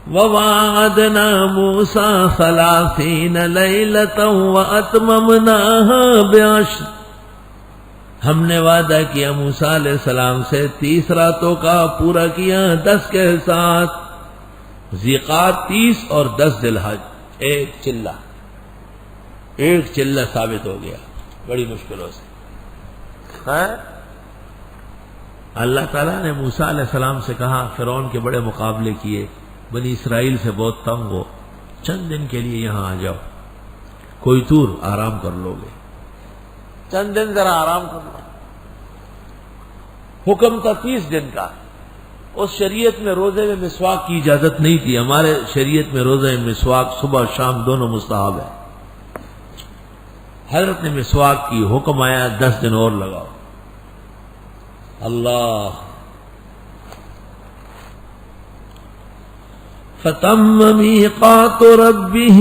وَوَعَدْنَا مُوسَى 30 لَيْلَةً وَأَتْمَمْنَاهَا بِعَشْرٍ، ہم نے وعدہ کیا موسیٰ علیہ السلام سے 30 راتوں کا، پورا کیا 10 کے ساتھ، ذیقات 30 اور 10 ذی الحج، ایک چلہ ثابت ہو گیا بڑی مشکلوں سے۔ اللہ تعالیٰ نے موسیٰ علیہ السلام سے کہا، فرعون کے بڑے مقابلے کیے، بنی اسرائیل سے بہت تنگ ہو، چند دن کے لیے یہاں آ جاؤ، کوئی طور آرام کر لو گے، چند دن ذرا آرام کر لو۔ حکم تھا 30 دن کا۔ اس شریعت میں روزے میں مسواک کی اجازت نہیں تھی، ہمارے شریعت میں روزے میں مسواک صبح و شام دونوں مستحب ہے۔ حضرت نے مسواک کی، حکم آیا 10 دن اور لگاؤ۔ اللہ فَتَمَّ مِيقَاتُ رَبِّهِ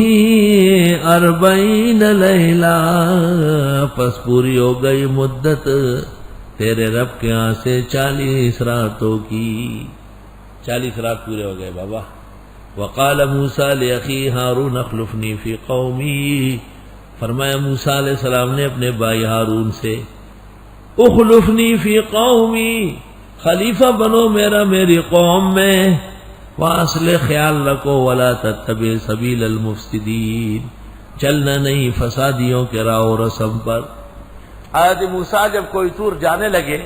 40 لَيْلَةً، پس پوری ہو گئی مدت تیرے رب کے ہاں سے 40 راتوں کی، 40 رات پورے ہو گئے بابا۔ وَقَالَ مُوسَىٰ لِأَخِيهِ هَارُونَ اخْلُفْنِي فِي قَوْمِي، فرمایا موسیٰ علیہ السلام نے اپنے بھائی ہارون سے، اخلفنی فی قومی، خلیفہ بنو میرا میری قوم میں، واصلح، خیال رکھو، ولا تتبع سبیل المفسدین، چلنا نہیں فسادیوں کے راہ و رسم پر۔ حضرت موسیٰ جب کوئی طور جانے لگے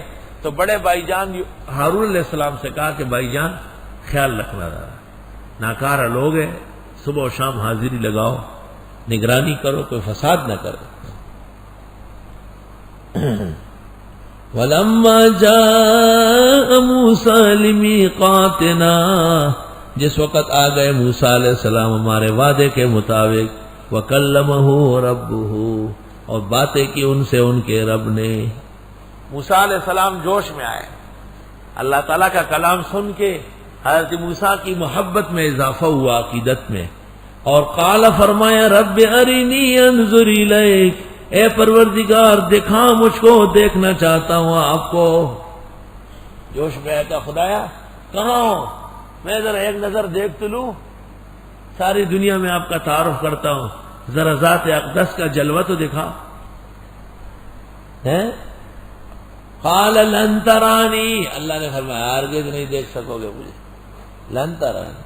تو بڑے بھائی جان ہارون علیہ السلام سے کہا کہ بھائی جان خیال رکھنا رہا، ناکارہ لوگ ہیں، صبح و شام حاضری لگاؤ، نگرانی کرو، کوئی فساد نہ کرو۔ وَلَمَّا جَاءَ مُوسَىٰ لِمِيقَاتِنَا، جس وقت آ گئے موسیٰ علیہ السلام ہمارے وعدے کے مطابق، وَكَلَّمَهُ رَبُّهُ، اور باتیں کی ان سے ان کے رب نے۔ موسیٰ علیہ السلام جوش میں آئے، اللہ تعالیٰ کا کلام سن کے حضرت موسیٰ کی محبت میں اضافہ ہوا عقیدت میں، اور قال، فرمایا، رب ارینی انظر الیک، اے پروردگار دکھا مجھ کو، دیکھنا چاہتا ہوں آپ کو۔ جوش میں آیا، کہ خدایا کہاں ہو، میں ذرا ایک نظر دیکھ تو لوں، ساری دنیا میں آپ کا تعارف کرتا ہوں، ذرا ذات اقدس کا جلوہ تو دکھا۔ قال لن ترانی، اللہ نے فرمایا ہرگز نہیں دیکھ سکو گے مجھے، لن ترانی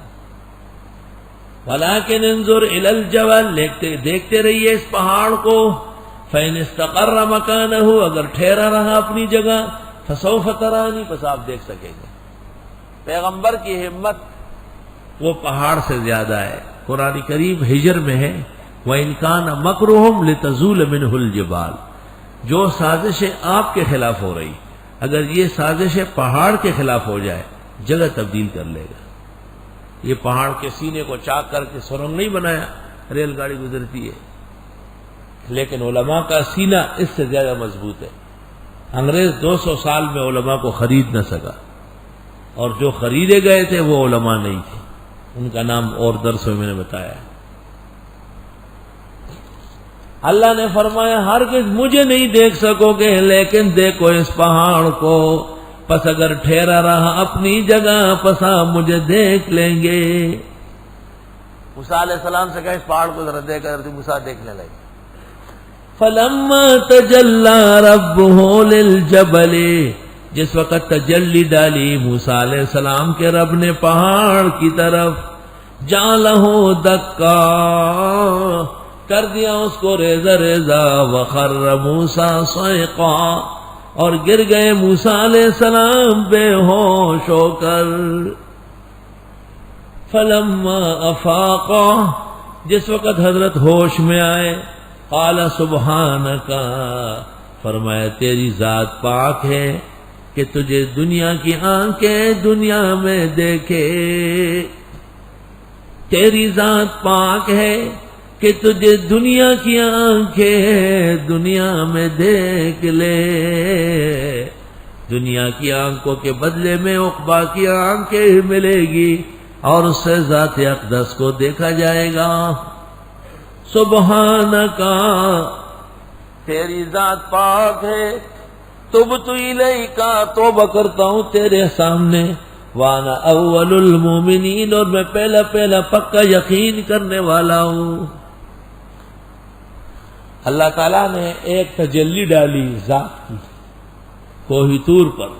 ولیکن انظر الی الجبل، دیکھتے رہیے اس پہاڑ کو، فإن استقر مکانہ، اگر ٹھہرا رہا اپنی جگہ، فسوف ترانی، پس آپ دیکھ سکیں گے۔ پیغمبر کی ہمت وہ پہاڑ سے زیادہ ہے۔ قرآن کریم ہجر میں ہے، وَإِنْ كَانَ مَكْرُهُمْ لِتَزُولَ مِنْهُ الْجِبَالُ، جو سازشیں آپ کے خلاف ہو رہی، اگر یہ سازشیں پہاڑ کے خلاف ہو جائے، جگہ تبدیل کر لے گا۔ یہ پہاڑ کے سینے کو چاک کر کے سرنگ نہیں بنایا، ریل گاڑی گزرتی ہے، لیکن علماء کا سینہ اس سے زیادہ مضبوط ہے۔ انگریز 200 سال میں علماء کو خرید نہ سکا، اور جو خریدے گئے تھے وہ علماء نہیں تھے، ان کا نام اور درس میں نے بتایا۔ اللہ نے فرمایا ہرگز مجھے نہیں دیکھ سکو گے، لیکن دیکھو اس پہاڑ کو، پس اگر ٹھہرا رہا اپنی جگہ، پس آپ مجھے دیکھ لیں گے۔ موسیٰ علیہ السلام سے کہا اس پہاڑ کو ذرا دیکھ، حضرت موسیٰ دیکھنے لگے۔ فَلَمَّا تَجَلَّى رَبُّهُ لِلْجَبَلِ، جس وقت تجلی ڈالی موسیٰ علیہ السلام کے رب نے پہاڑ کی طرف، جَعَلَهُ دَكَّا، کر دیا اس کو ریزہ ریزہ، وَخَرَّ مُوسَىٰ صَعِقًا، اور گر گئے موسیٰ علیہ السلام بے ہوش ہو کر۔ فَلَمَّا أَفَاقَ، جس وقت حضرت ہوش میں آئے، قَالَ سُبْحَانَكَ، فرمایا تیری ذات پاک ہے کہ تجھے دنیا کی آنکھیں دنیا میں دیکھے، تیری ذات پاک ہے کہ تجھے دنیا کی آنکھیں دنیا میں دیکھ لے، دنیا کی آنکھوں کے بدلے میں عقبہ کی آنکھیں ملے گی، اور اس سے ذات اقدس کو دیکھا جائے گا۔ سبحانکا، تیری ذات پاک ہے، تبت الیکا، توبہ کرتا ہوں تیرے سامنے، وانا اول المؤمنین، اور میں پہلا پکا یقین کرنے والا ہوں۔ اللہ تعالیٰ نے ایک تجلی ڈالی ذات کی کوہ طور پر،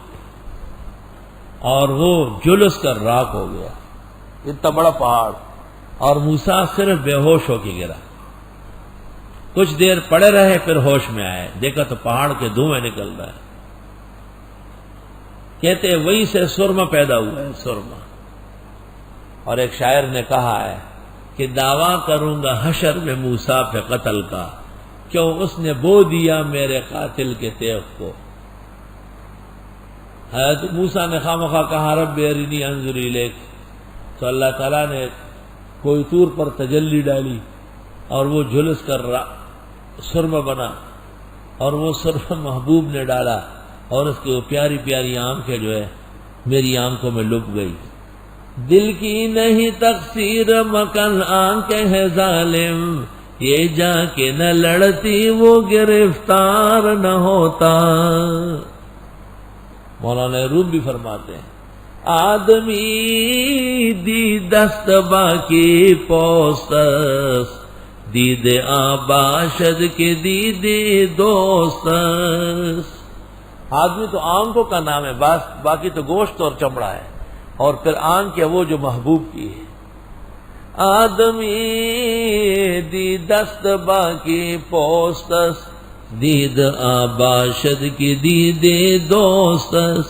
اور وہ جلس کر راک ہو گیا، اتنا بڑا پہاڑ، اور موسیٰ صرف بے ہوش ہو کے گرا۔ کچھ دیر پڑے رہے، پھر ہوش میں آئے، دیکھا تو پہاڑ کے دھوئیں نکل رہے ہیں۔ کہتے ہیں وہی سے سرما پیدا ہوا ہے، سرما۔ اور ایک شاعر نے کہا ہے کہ دعویٰ کروں گا حشر میں موسیٰ پہ قتل کا، کیوں اس نے بو دیا میرے قاتل کے تیغ کو۔ حضرت موسیٰ نے خامخواہ کہا رب ارنی انظر الیک، تو اللہ تعالیٰ نے کوئی طور پر تجلی ڈالی، اور وہ جھلس کر سرما بنا، اور وہ سرما محبوب نے ڈالا، اور اس کی وہ پیاری پیاری آنکھیں جو ہے میری آنکھوں میں لپ گئی۔ دل کی نہیں تقصیر مکن آنکھیں ہے ظالم، یہ جا کے نہ لڑتی وہ گرفتار نہ ہوتا۔ مولانا روم بھی فرماتے ہیں آدمی دی دست باقی پوستس، دید آباشد کے دید دوستس۔ آدمی تو آنکھوں کا نام ہے، باقی تو گوشت اور چمڑا ہے، اور پھر آنکھ ہے وہ جو محبوب کی ہے۔ آدمی دی دست باقی پوستس، دید آباشد کی دید دوستس۔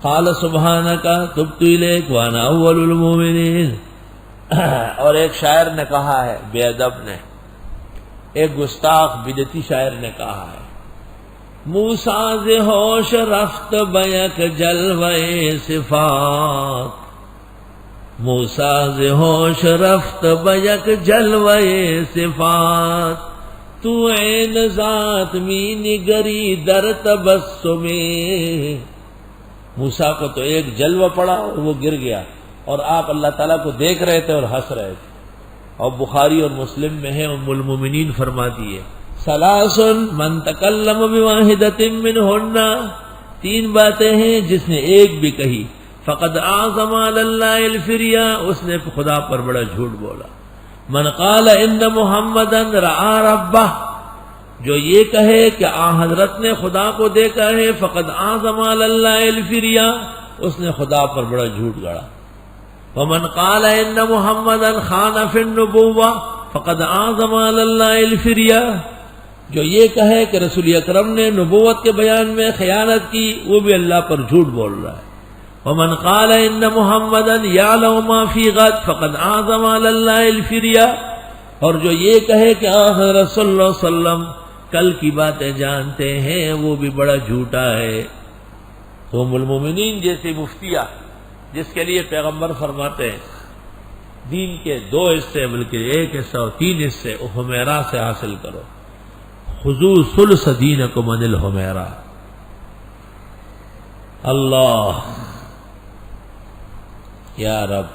قال سبحانکا تبت الیک وانا اول المؤمنین۔ اور ایک شاعر نے کہا ہے، بے ادب نے، ایک گستاخ بدعتی شاعر نے کہا ہے موسیٰ ز ہوش رفت بیک جلوے صفات، موسیٰ ز ہوش رفت بیک جلوے صفات، تو عین ذات می نگری در تبسمیں۔ موسیٰ کو تو ایک جلوہ پڑا اور وہ گر گیا، اور آپ اللہ تعالیٰ کو دیکھ رہے تھے اور ہنس رہے تھے۔ اور بخاری اور مسلم میں ہے، ام المومنین فرماتی ہے ثلاث من تکلم بواحدۃ منہن، تین باتیں ہیں جس نے ایک بھی کہی فقد اعظم علی اللہ الفریا، اس نے خدا پر بڑا جھوٹ بولا۔ من قال ان محمدا رأى ربہ، جو یہ کہے کہ حضرت نے خدا کو دیکھا ہے فقد اعظم علی اللہ الفریا، اس نے خدا پر بڑا جھوٹ گڑا۔ ومن قال ان محمدا خان فی النبوہ فقد اعظم علی اللہ الفریا، جو یہ کہے کہ رسول اکرم نے نبوت کے بیان میں خیانت کی، وہ بھی اللہ پر جھوٹ بول رہا ہے۔ ومن قال ان محمدا یعلم ما فی غد فقد اعظم علی اللہ الفریا، اور جو یہ کہے کہ حضرت صلی اللہ علیہ وسلم کل کی باتیں جانتے ہیں، وہ بھی بڑا جھوٹا ہے۔ تو ام المومنین جیسی مفتیہ جس کے لیے پیغمبر فرماتے ہیں دین کے دو حصے بلکہ ایک حصہ اور تین حصے حمیرہ سے حاصل کرو، خذوا ثلث دینکم من الحمیرہ۔ اللہ یا رب